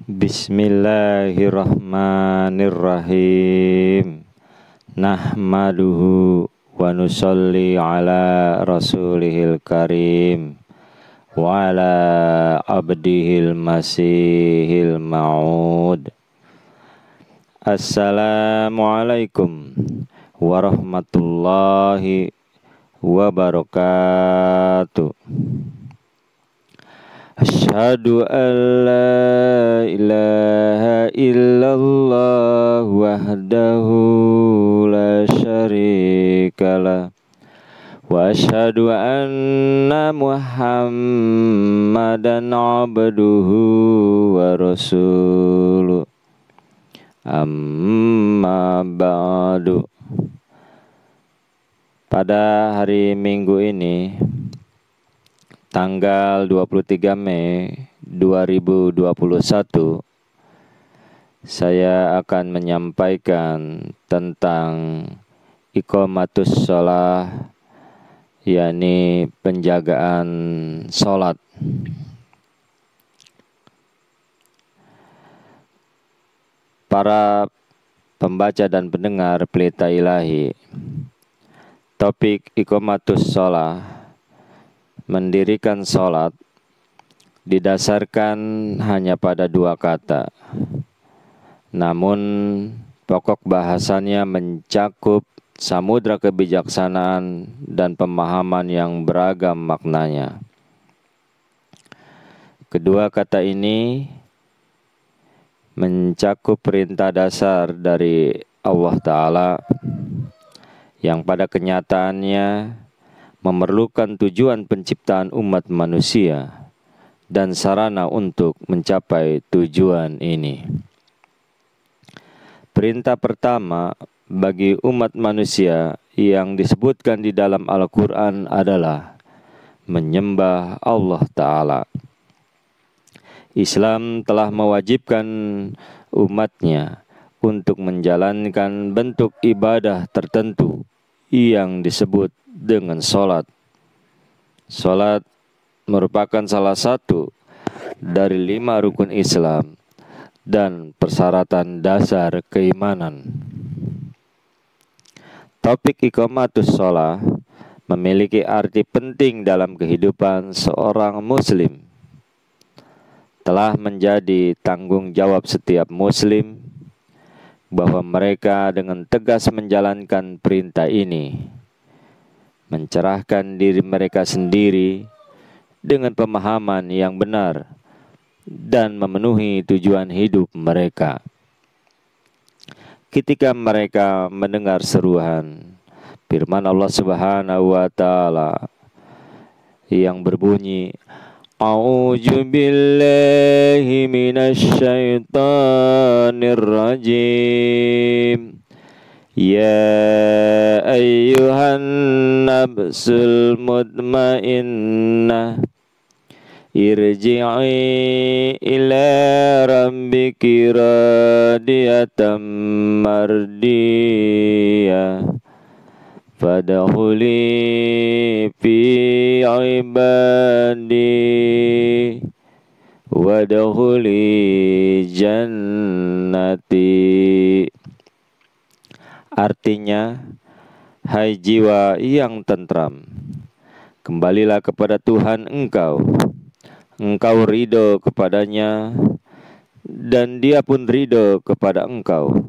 Bismillahirrahmanirrahim. Nahmaduhu wa nusalli ala rasulihil karim wa ala abdihil masihil ma'ud. Assalamualaikum warahmatullahi wabarakatuh. Asyhadu an la ilaha illallah wahdahu la syarikalah wa asyhadu anna Muhammadan abduhu wa rasuluh. Amma ba'du. Pada hari Minggu ini, tanggal 23 Mei 2021, saya akan menyampaikan tentang iqamatus shalah, yakni penjagaan sholat. Para pembaca dan pendengar Pelita Ilahi, topik iqamatus shalah, mendirikan sholat, didasarkan hanya pada dua kata. Namun pokok bahasannya mencakup samudra kebijaksanaan dan pemahaman yang beragam maknanya. Kedua kata ini mencakup perintah dasar dari Allah Ta'ala yang pada kenyataannya memerlukan tujuan penciptaan umat manusia dan sarana untuk mencapai tujuan ini. Perintah pertama bagi umat manusia yang disebutkan di dalam Al-Quran adalah menyembah Allah Ta'ala. Islam telah mewajibkan umatnya untuk menjalankan bentuk ibadah tertentu yang disebut dengan sholat. Sholat merupakan salah satu dari 5 rukun Islam dan persyaratan dasar keimanan. Topik iqamatus shalah memiliki arti penting dalam kehidupan seorang muslim. Telah menjadi tanggung jawab setiap muslim bahwa mereka dengan tegas menjalankan perintah ini, mencerahkan diri mereka sendiri dengan pemahaman yang benar dan memenuhi tujuan hidup mereka. Ketika mereka mendengar seruan firman Allah Subhanahu wa Ta'ala yang berbunyi, A'udzu billahi minasy syaithanir rajim. Ya ayyuhan nafsul mutmainnah, irji'i ila rabbiki radiyatan mardiyah, fadkhuli fi ibadi wadkhuli jannati. Artinya, hai jiwa yang tentram, kembalilah kepada Tuhan engkau ridho kepadanya dan Dia pun ridho kepada engkau.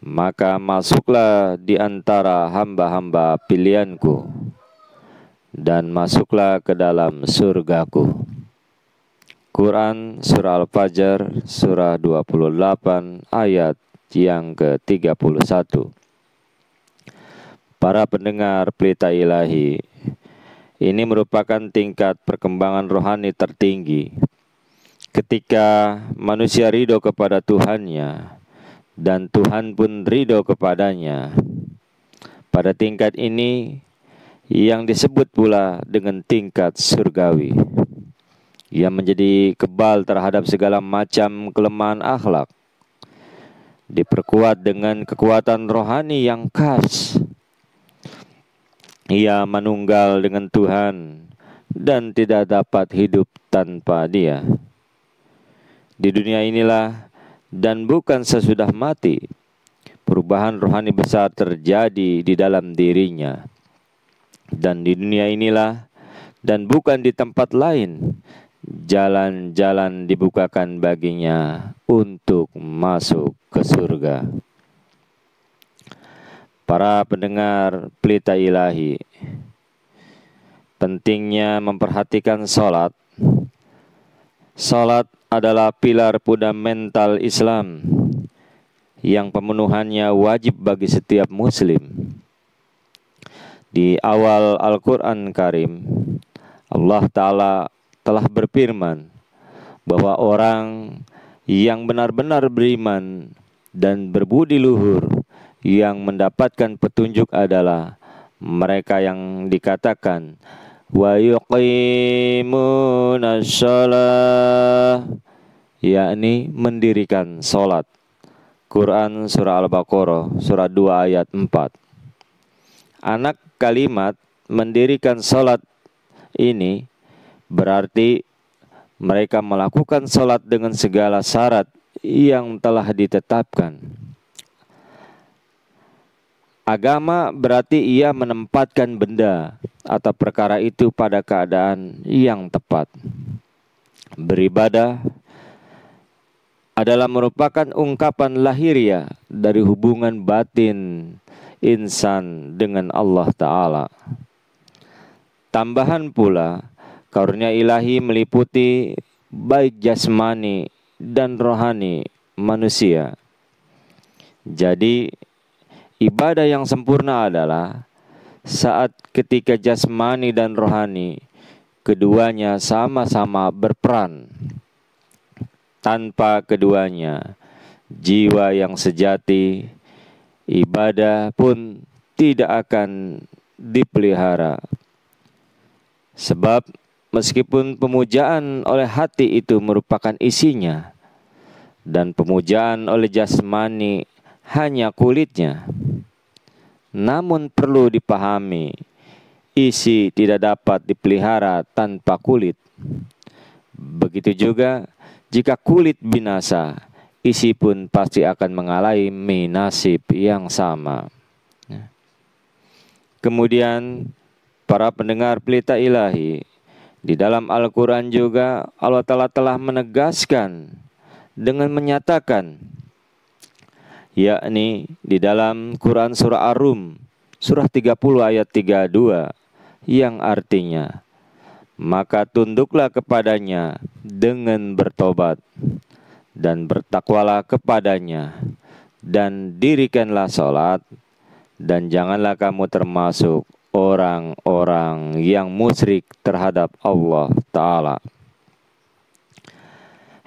Maka masuklah di antara hamba-hamba pilihanku dan masuklah ke dalam surgaku. Quran Surah Al-Fajr Surah 28 ayat yang ke-31. Para pendengar Pelita Ilahi, ini merupakan tingkat perkembangan rohani tertinggi ketika manusia ridho kepada Tuhannya dan Tuhan pun ridho kepadanya. Pada tingkat ini yang disebut pula dengan tingkat surgawi, yang menjadi kebal terhadap segala macam kelemahan akhlak, diperkuat dengan kekuatan rohani yang khas. Ia manunggal dengan Tuhan dan tidak dapat hidup tanpa Dia. Di dunia inilah dan bukan sesudah mati, perubahan rohani besar terjadi di dalam dirinya. Dan di dunia inilah dan bukan di tempat lain, jalan-jalan dibukakan baginya untuk masuk ke surga. Para pendengar Pelita Ilahi, pentingnya memperhatikan sholat. Sholat adalah pilar fundamental Islam yang pemenuhannya wajib bagi setiap muslim. Di awal Al-Quran Karim, Allah Ta'ala telah berfirman bahwa orang yang benar-benar beriman dan berbudi luhur yang mendapatkan petunjuk adalah mereka yang dikatakan wa yuqimunas shalah, yakni mendirikan sholat. Quran surah Al-Baqarah surah 2 ayat 4. Anak kalimat mendirikan sholat ini berarti mereka melakukan sholat dengan segala syarat yang telah ditetapkan. Agama berarti ia menempatkan benda atau perkara itu pada keadaan yang tepat. Beribadah adalah merupakan ungkapan lahiriah dari hubungan batin insan dengan Allah Ta'ala. Tambahan pula, karunia ilahi meliputi baik jasmani dan rohani manusia. Jadi, ibadah yang sempurna adalah saat ketika jasmani dan rohani keduanya sama-sama berperan. Tanpa keduanya, jiwa yang sejati, ibadah pun tidak akan dipelihara. Sebab meskipun pemujaan oleh hati itu merupakan isinya, dan pemujaan oleh jasmani hanya kulitnya, namun perlu dipahami, isi tidak dapat dipelihara tanpa kulit. Begitu juga jika kulit binasa, isi pun pasti akan mengalami nasib yang sama. Kemudian para pendengar Pelita Ilahi, di dalam Al-Quran juga Allah Ta'ala telah menegaskan dengan menyatakan, yakni di dalam Quran surah Ar-Rum surah 30 ayat 32, yang artinya, maka tunduklah kepadanya dengan bertobat dan bertakwalah kepadanya dan dirikanlah sholat, dan janganlah kamu termasuk orang-orang yang musyrik terhadap Allah Ta'ala.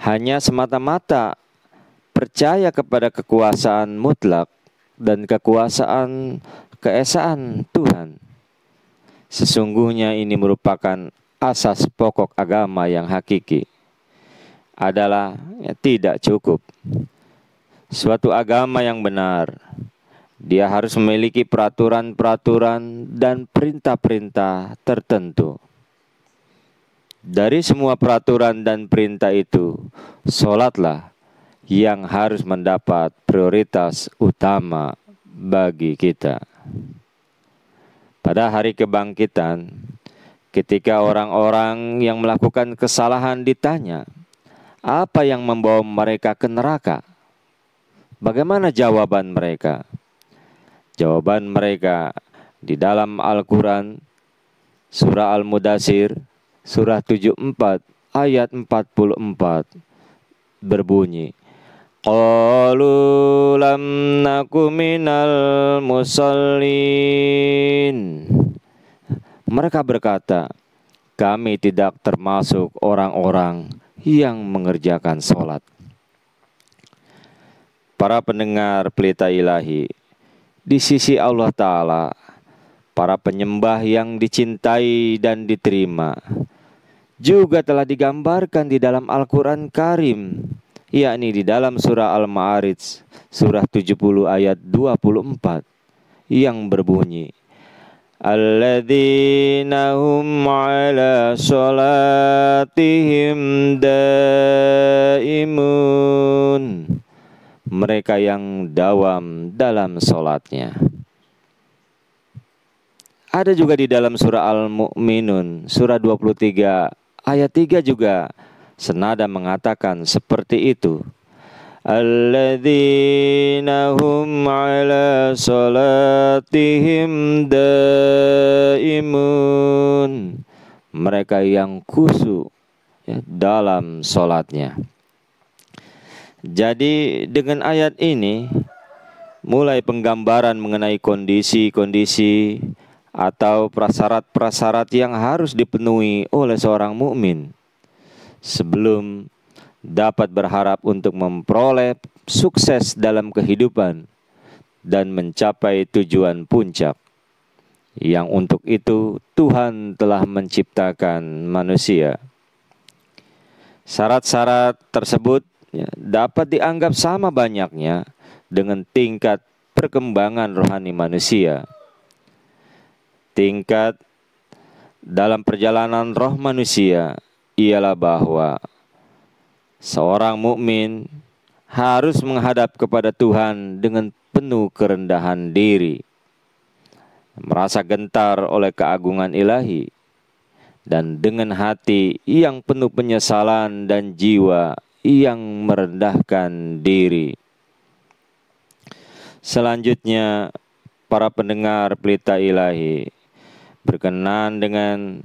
Hanya semata-mata percaya kepada kekuasaan mutlak dan kekuasaan keesaan Tuhan, sesungguhnya ini merupakan asas pokok agama yang hakiki, adalah tidak cukup. Suatu agama yang benar, dia harus memiliki peraturan-peraturan dan perintah-perintah tertentu. Dari semua peraturan dan perintah itu, sholatlah yang harus mendapat prioritas utama bagi kita. Pada hari kebangkitan, ketika orang-orang yang melakukan kesalahan ditanya, apa yang membawa mereka ke neraka? Bagaimana jawaban mereka? Jawaban mereka di dalam Al-Quran, surah Al-Mudathir, surah 74, ayat 44, berbunyi, qalu lam naku minal musallin. Mereka berkata, kami tidak termasuk orang-orang yang mengerjakan sholat. Para pendengar Pelita Ilahi, di sisi Allah Ta'ala, para penyembah yang dicintai dan diterima juga telah digambarkan di dalam Al-Quran Karim, yakni di dalam surah Al-Ma'arij, surah 70 ayat 24, yang berbunyi, alladzina hum ala sholatihim daimun. mereka yang dawam dalam solatnya. Ada juga di dalam surah Al-Mu'minun, surah 23 ayat 3 juga senada mengatakan seperti itu. Alladzina hum ala salatihim daimun. Mereka yang khusyuk dalam solatnya. Jadi dengan ayat ini mulai penggambaran mengenai kondisi-kondisi atau prasyarat-prasyarat yang harus dipenuhi oleh seorang mukmin sebelum dapat berharap untuk memperoleh sukses dalam kehidupan dan mencapai tujuan puncak, yang untuk itu Tuhan telah menciptakan manusia. Syarat-syarat tersebut dapat dianggap sama banyaknya dengan tingkat perkembangan rohani manusia. Tingkat dalam perjalanan roh manusia ialah bahwa seorang mukmin harus menghadap kepada Tuhan dengan penuh kerendahan diri, merasa gentar oleh keagungan ilahi, dan dengan hati yang penuh penyesalan dan jiwa yang merendahkan diri. Selanjutnya, para pendengar Pelita Ilahi, berkenaan dengan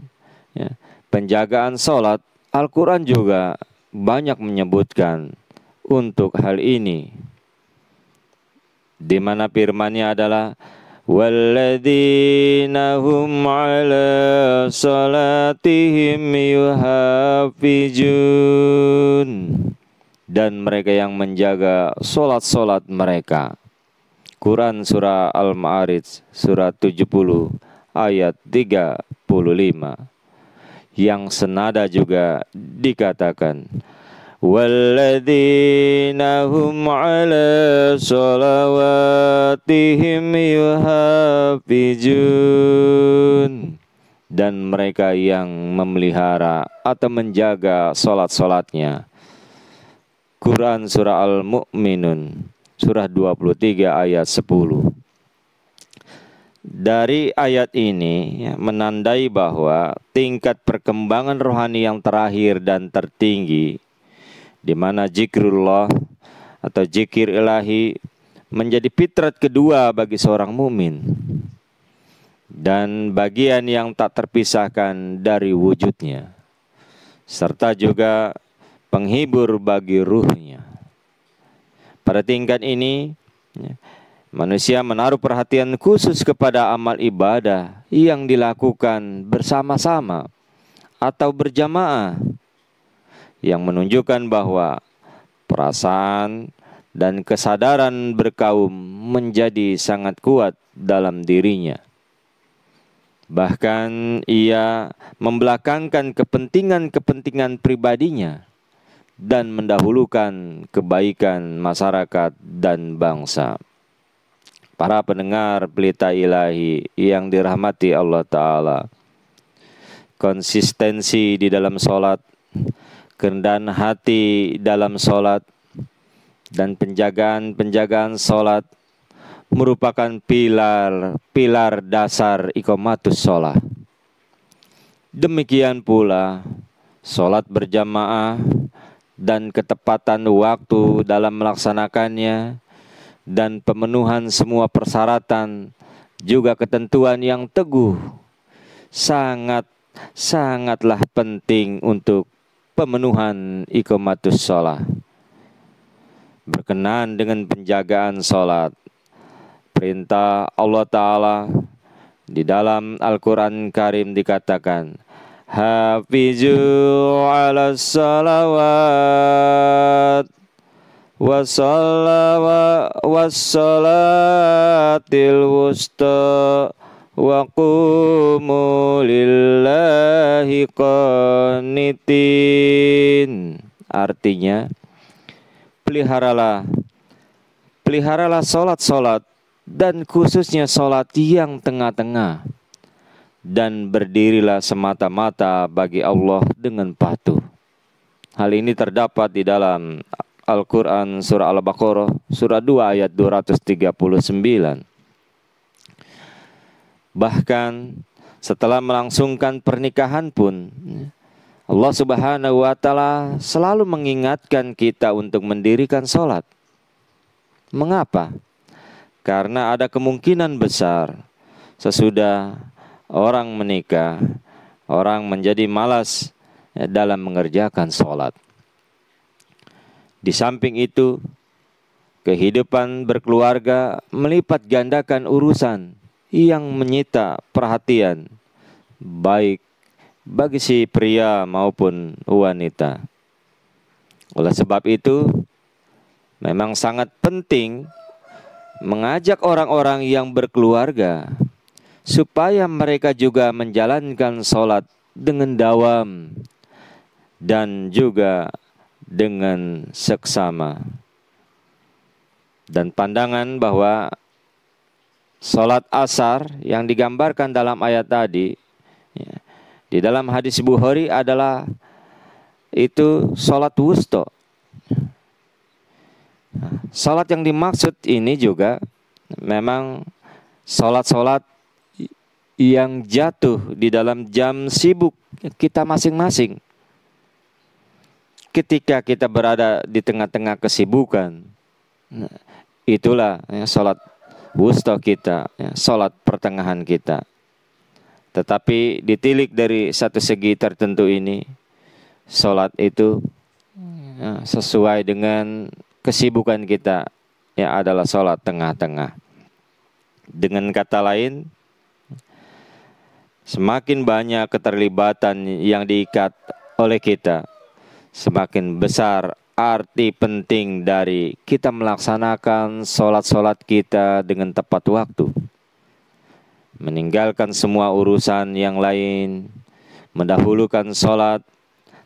penjagaan sholat, Al-Quran juga banyak menyebutkan untuk hal ini, di mana firman-Nya adalah walladzina hum ala salatihim yuhafizun, dan mereka yang menjaga sholat-sholat mereka. Quran surah Al-Ma'arij surah 70 ayat 35, yang senada juga dikatakan walladzina hum ala sholawatihim yuhafizun, dan mereka yang memelihara atau menjaga sholat-sholatnya. Quran surah Al-Mu'minun surah 23 ayat 10. Dari ayat ini menandai bahwa tingkat perkembangan rohani yang terakhir dan tertinggi, di mana zikrullah atau zikir ilahi menjadi fitrat kedua bagi seorang mukmin dan bagian yang tak terpisahkan dari wujudnya, serta juga penghibur bagi ruhnya. Pada tingkat ini, manusia menaruh perhatian khusus kepada amal ibadah yang dilakukan bersama-sama atau berjamaah, yang menunjukkan bahwa perasaan dan kesadaran berkaum menjadi sangat kuat dalam dirinya. Bahkan ia membelakangkan kepentingan-kepentingan pribadinya dan mendahulukan kebaikan masyarakat dan bangsa. Para pendengar Pelita Ilahi yang dirahmati Allah Ta'ala, konsistensi di dalam sholat, kerendahan hati dalam sholat, dan penjagaan sholat merupakan pilar dasar iqamatus sholat. Demikian pula sholat berjamaah dan ketepatan waktu dalam melaksanakannya, dan pemenuhan semua persyaratan juga ketentuan yang teguh sangatlah penting untuk pemenuhan iqamatus sholat. Berkenaan dengan penjagaan sholat, perintah Allah Ta'ala di dalam Al-Quran Karim dikatakan, hafizu ala salawat wassalatil wusta wa qumu lillahi qanitin. Artinya, peliharalah sholat-sholat, dan khususnya sholat yang tengah-tengah, dan berdirilah semata-mata bagi Allah dengan patuh. Hal ini terdapat di dalam Al-Quran surah Al-Baqarah surah 2 ayat 239. Bahkan setelah melangsungkan pernikahan pun Allah Subhanahu wa Ta'ala selalu mengingatkan kita untuk mendirikan sholat. Mengapa? Karena ada kemungkinan besar sesudah orang menikah, orang menjadi malas dalam mengerjakan sholat. Di samping itu, kehidupan berkeluarga melipat gandakan urusan yang menyita perhatian, baik bagi si pria maupun wanita. Oleh sebab itu, memang sangat penting mengajak orang-orang yang berkeluarga supaya mereka juga menjalankan sholat dengan dawam dan juga dengan seksama. Dan pandangan bahwa sholat asar yang digambarkan dalam ayat tadi, di dalam hadis Bukhari adalah itu sholat wusta. Sholat yang dimaksud ini juga memang sholat-sholat yang jatuh di dalam jam sibuk kita masing-masing. Ketika kita berada di tengah-tengah kesibukan, itulah sholat wusta kita, sholat pertengahan kita. Tetapi ditilik dari satu segi tertentu ini, sholat itu sesuai dengan kesibukan kita, adalah sholat tengah-tengah. Dengan kata lain, semakin banyak keterlibatan yang diikat oleh kita, semakin besar arti penting dari kita melaksanakan sholat-sholat kita dengan tepat waktu. Meninggalkan semua urusan yang lain, mendahulukan sholat,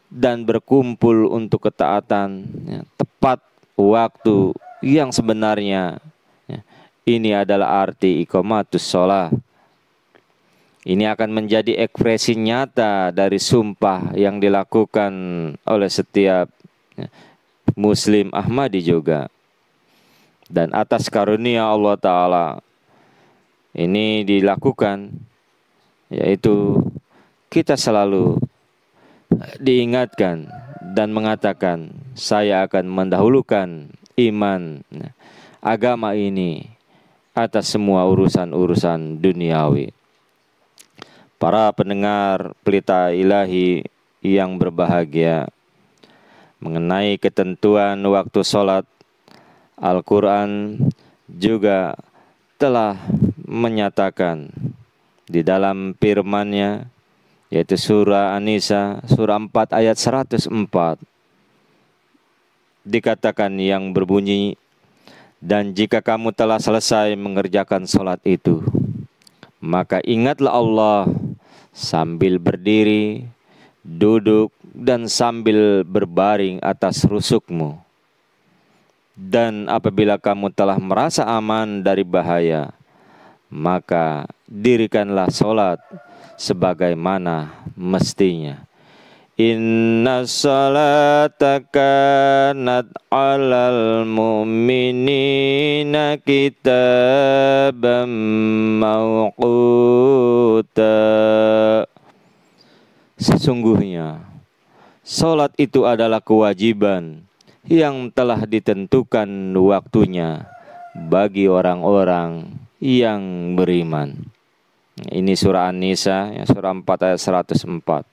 dan berkumpul untuk ketaatan tepat waktu yang sebenarnya. Ini adalah arti iqamatus sholat. Ini akan menjadi ekspresi nyata dari sumpah yang dilakukan oleh setiap Muslim Ahmadi juga. Dan atas karunia Allah Ta'ala ini dilakukan, yaitu kita selalu diingatkan dan mengatakan, saya akan mendahulukan iman, agama ini atas semua urusan-urusan duniawi. Para pendengar Pelita Ilahi yang berbahagia, mengenai ketentuan waktu sholat, Al-Quran juga telah menyatakan di dalam firman-Nya, yaitu surah An-Nisa, surah 4 ayat 104. Dikatakan yang berbunyi, dan jika kamu telah selesai mengerjakan sholat itu, maka ingatlah Allah sambil berdiri, duduk, dan sambil berbaring atas rusukmu. Dan apabila kamu telah merasa aman dari bahaya, maka dirikanlah sholat sebagaimana mestinya. Inna salata kanat alal mu'minina kitaban mawquta. Sesungguhnya sholat itu adalah kewajiban yang telah ditentukan waktunya bagi orang-orang yang beriman. Ini surah An-Nisa, surah 4 ayat 104.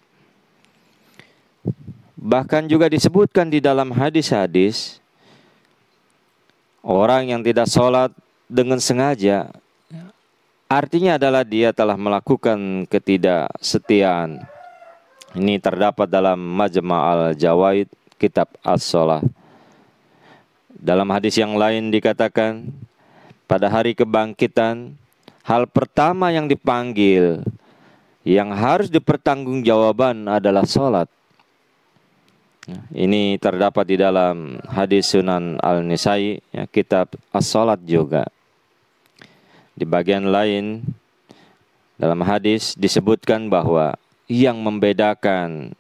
Bahkan juga disebutkan di dalam hadis-hadis, orang yang tidak sholat dengan sengaja, artinya adalah dia telah melakukan ketidaksetiaan. Ini terdapat dalam Majma' al-Jawaid, kitab As-Shalah. Dalam hadis yang lain dikatakan, pada hari kebangkitan, hal pertama yang dipanggil, yang harus dipertanggungjawabkan adalah sholat. Ini terdapat di dalam hadis Sunan Al-Nisai, kitab As-Shalat juga. Di bagian lain, dalam hadis disebutkan bahwa yang membedakan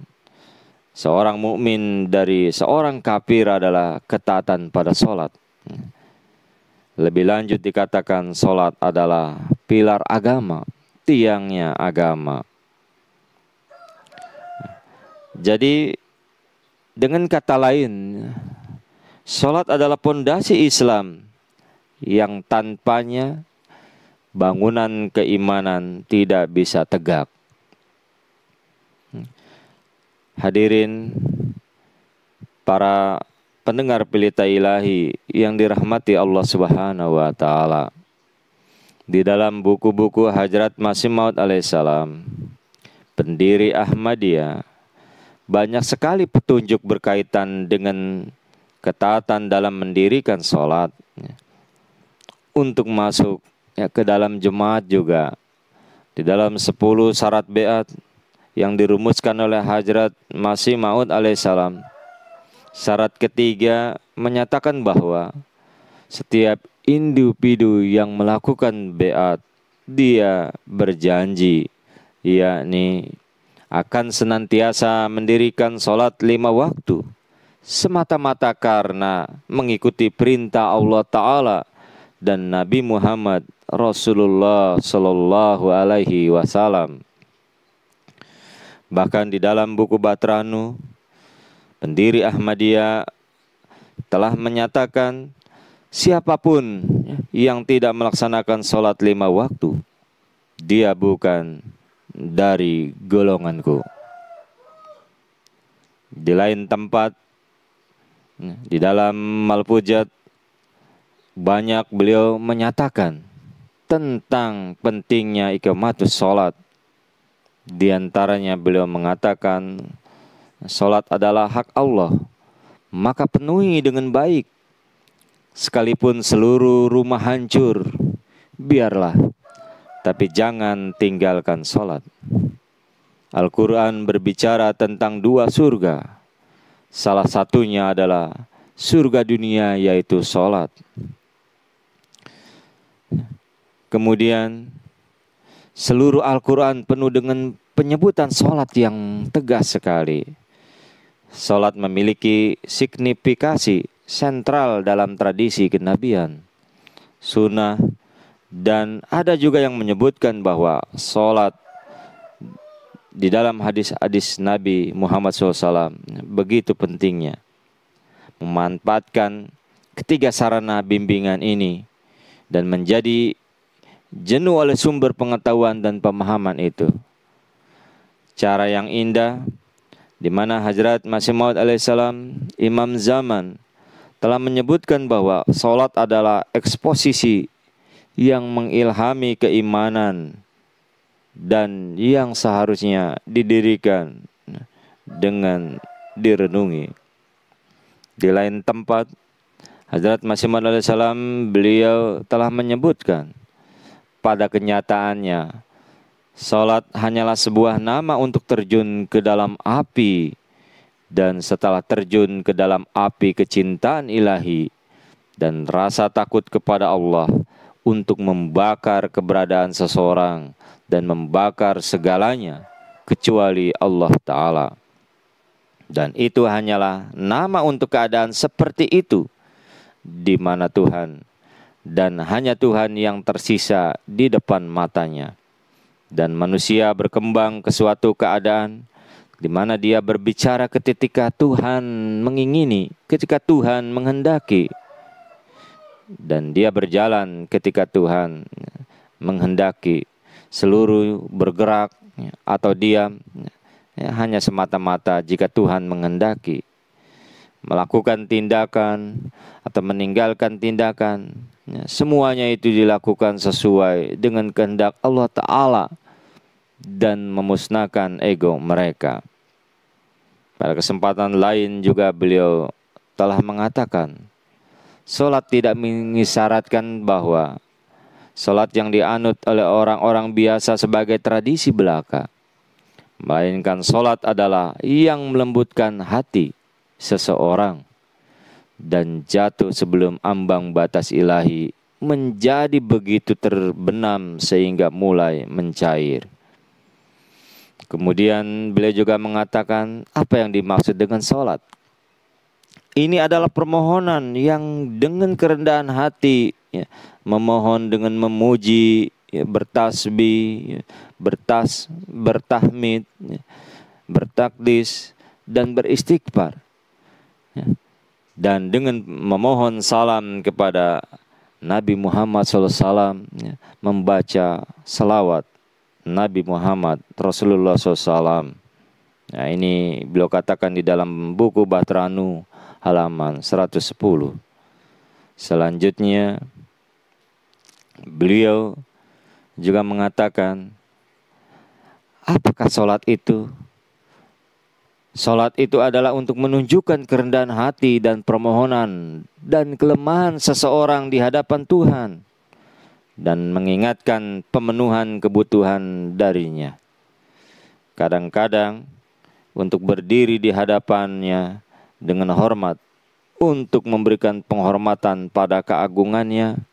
seorang mukmin dari seorang kafir adalah ketaatan pada sholat. Lebih lanjut dikatakan sholat adalah pilar agama, tiangnya agama. Jadi dengan kata lain, sholat adalah pondasi Islam yang tanpanya bangunan keimanan tidak bisa tegak. Hadirin para pendengar Pelita Ilahi yang dirahmati Allah Subhanahu wa taala. Di dalam buku-buku Hadrat Masih Maud alaihissalam, pendiri Ahmadiyah, banyak sekali petunjuk berkaitan dengan ketaatan dalam mendirikan sholat. Untuk masuk ke dalam jemaat juga, di dalam 10 syarat beat yang dirumuskan oleh Hadrat Masih Maud alaihissalam, syarat ketiga menyatakan bahwa setiap individu yang melakukan beat, dia berjanji, yakni akan senantiasa mendirikan sholat 5 waktu, semata-mata karena mengikuti perintah Allah Ta'ala dan Nabi Muhammad Rasulullah Sallallahu Alaihi Wasallam. Bahkan di dalam buku Batranu, pendiri Ahmadiyah telah menyatakan, siapapun yang tidak melaksanakan sholat 5 waktu, dia bukan dari golonganku. Di lain tempat, di dalam Malfujat, banyak beliau menyatakan tentang pentingnya iqamatus sholat. Di antaranya beliau mengatakan, sholat adalah hak Allah, maka penuhi dengan baik. Sekalipun seluruh rumah hancur, biarlah, tapi jangan tinggalkan sholat. Al-Quran berbicara tentang 2 surga. Salah satunya adalah surga dunia, yaitu sholat. Kemudian seluruh Al-Quran penuh dengan penyebutan sholat yang tegas sekali. Sholat memiliki signifikasi sentral dalam tradisi kenabian, sunnah, dan ada juga yang menyebutkan bahwa sholat di dalam hadis-hadis Nabi Muhammad SAW begitu pentingnya. Memanfaatkan ketiga sarana bimbingan ini dan menjadi jenuh oleh sumber pengetahuan dan pemahaman itu. Cara yang indah di mana Hadrat Masih Maud alaihissalam, Imam Zaman, telah menyebutkan bahwa sholat adalah eksposisi yang mengilhami keimanan dan yang seharusnya didirikan dengan direnungi. Di lain tempat, Hadrat Masih Maud alaihissalam, beliau telah menyebutkan, pada kenyataannya, sholat hanyalah sebuah nama untuk terjun ke dalam api, dan setelah terjun ke dalam api kecintaan ilahi dan rasa takut kepada Allah untuk membakar keberadaan seseorang dan membakar segalanya kecuali Allah Ta'ala. Dan itu hanyalah nama untuk keadaan seperti itu, di mana Tuhan dan hanya Tuhan yang tersisa di depan matanya. Dan manusia berkembang ke suatu keadaan di mana dia berbicara ketika Tuhan mengingini, ketika Tuhan menghendaki. Dan dia berjalan ketika Tuhan menghendaki. Seluruh bergerak atau diam hanya semata-mata jika Tuhan menghendaki. Melakukan tindakan atau meninggalkan tindakan, semuanya itu dilakukan sesuai dengan kehendak Allah Ta'ala dan memusnahkan ego mereka. Pada kesempatan lain juga beliau telah mengatakan, sholat tidak mengisyaratkan bahwa sholat yang dianut oleh orang-orang biasa sebagai tradisi belaka, melainkan sholat adalah yang melembutkan hati seseorang dan jatuh sebelum ambang batas ilahi menjadi begitu terbenam sehingga mulai mencair. Kemudian beliau juga mengatakan apa yang dimaksud dengan sholat. Ini adalah permohonan yang dengan kerendahan hati, ya, memohon dengan memuji, ya, bertasbih, ya, bertahmid, ya, bertakdis, dan beristighfar. Ya. Dan dengan memohon salam kepada Nabi Muhammad SAW, ya, membaca salawat Nabi Muhammad Rasulullah SAW. Nah, ini beliau katakan di dalam buku Batranu halaman 110. Selanjutnya beliau juga mengatakan, apakah sholat itu? Sholat itu adalah untuk menunjukkan kerendahan hati dan permohonan dan kelemahan seseorang di hadapan Tuhan, dan mengingatkan pemenuhan kebutuhan darinya. Kadang-kadang untuk berdiri di hadapannya dengan hormat, untuk memberikan penghormatan pada keagungannya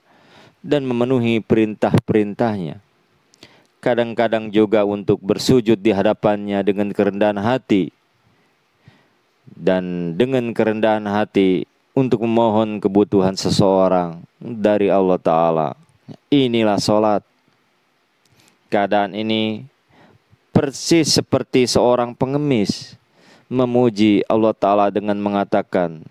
dan memenuhi perintah-perintahnya. Kadang-kadang juga untuk bersujud di hadapannya dengan kerendahan hati, dan dengan kerendahan hati untuk memohon kebutuhan seseorang dari Allah Ta'ala. Inilah sholat. Keadaan ini persis seperti seorang pengemis memuji Allah Ta'ala dengan mengatakan,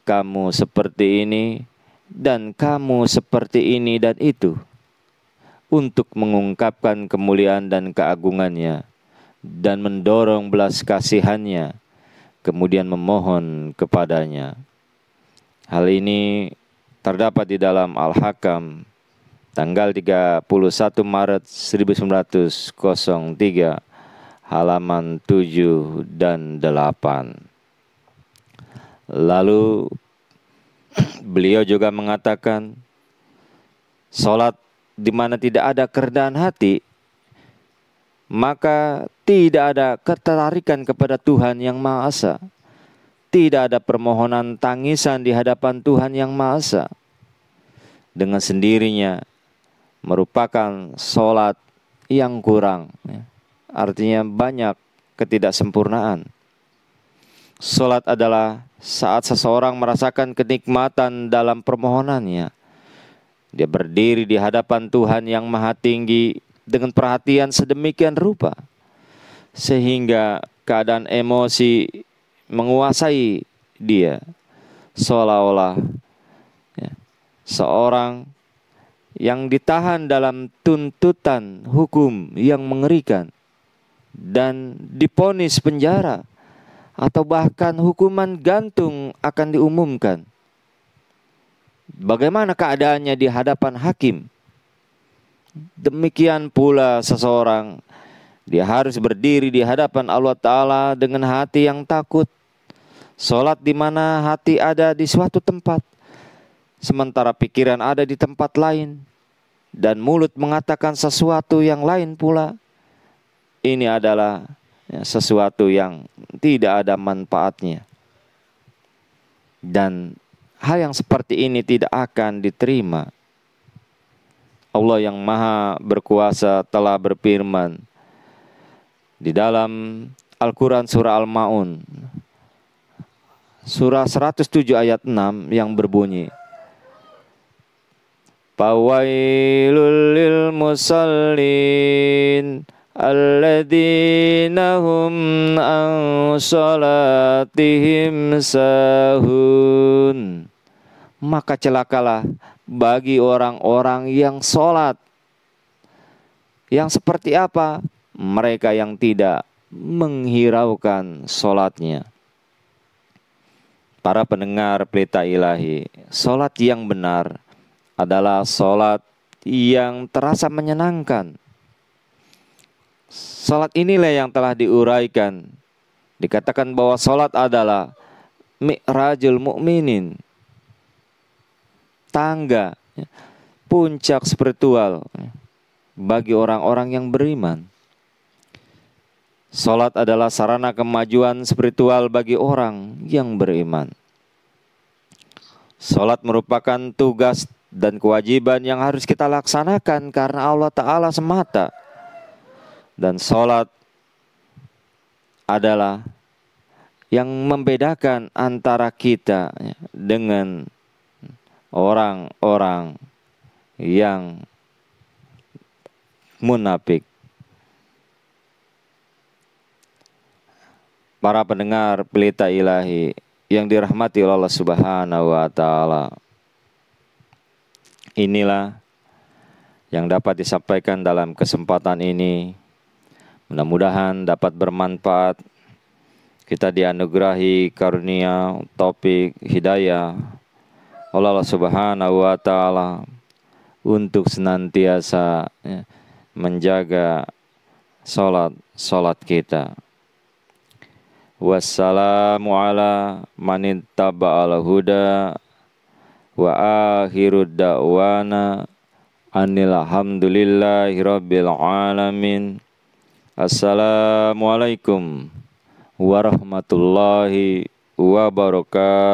kamu seperti ini dan kamu seperti ini dan itu, untuk mengungkapkan kemuliaan dan keagungannya dan mendorong belas kasihannya, kemudian memohon kepadanya. Hal ini terdapat di dalam Al-Hakam tanggal 31 Maret 1903 halaman 7 dan 8. Lalu beliau juga mengatakan, sholat di mana tidak ada kerendahan hati, maka tidak ada ketertarikan kepada Tuhan yang Maha Esa. Tidak ada permohonan tangisan di hadapan Tuhan yang Maha Esa. Dengan sendirinya merupakan sholat yang kurang, artinya banyak ketidaksempurnaan. Sholat adalah saat seseorang merasakan kenikmatan dalam permohonannya. Dia berdiri di hadapan Tuhan yang Maha Tinggi dengan perhatian sedemikian rupa, sehingga keadaan emosi menguasai dia, seolah-olah seorang yang ditahan dalam tuntutan hukum yang mengerikan dan diponis penjara atau bahkan hukuman gantung akan diumumkan. Bagaimana keadaannya di hadapan hakim? Demikian pula seseorang, dia harus berdiri di hadapan Allah Ta'ala dengan hati yang takut. Sholat di mana hati ada di suatu tempat, sementara pikiran ada di tempat lain, dan mulut mengatakan sesuatu yang lain pula. Ini adalah sesuatu yang tidak ada manfaatnya. Dan hal yang seperti ini tidak akan diterima. Allah yang Maha Berkuasa telah berfirman di dalam Al-Quran surah Al-Ma'un, surah 107 ayat 6 yang berbunyi, Fawailul lil musallin alladzina hum an salatihim sahun. Maka celakalah bagi orang-orang yang sholat. Yang seperti apa? Mereka yang tidak menghiraukan sholatnya. Para pendengar Pelita Ilahi, sholat yang benar adalah sholat yang terasa menyenangkan. Sholat inilah yang telah diuraikan. Dikatakan bahwa sholat adalah mi'rajul mu'minin, tangga, puncak spiritual bagi orang-orang yang beriman. Sholat adalah sarana kemajuan spiritual bagi orang yang beriman. Sholat merupakan tugas dan kewajiban yang harus kita laksanakan karena Allah Ta'ala semata. Dan sholat adalah yang membedakan antara kita dengan orang-orang yang munafik. Para pendengar Pelita Ilahi yang dirahmati oleh Allah Subhanahu wa taala. Inilah yang dapat disampaikan dalam kesempatan ini. Mudah-mudahan dapat bermanfaat. Kita dianugerahi karunia, taufik, hidayah oleh Allah Subhanahu wa taala untuk senantiasa menjaga salat kita. Wassalamu ala man ittaba'al huda wa akhirud da'wana anil hamdulillahi rabbil alamin. Assalamualaikum warahmatullahi wabarakatuh.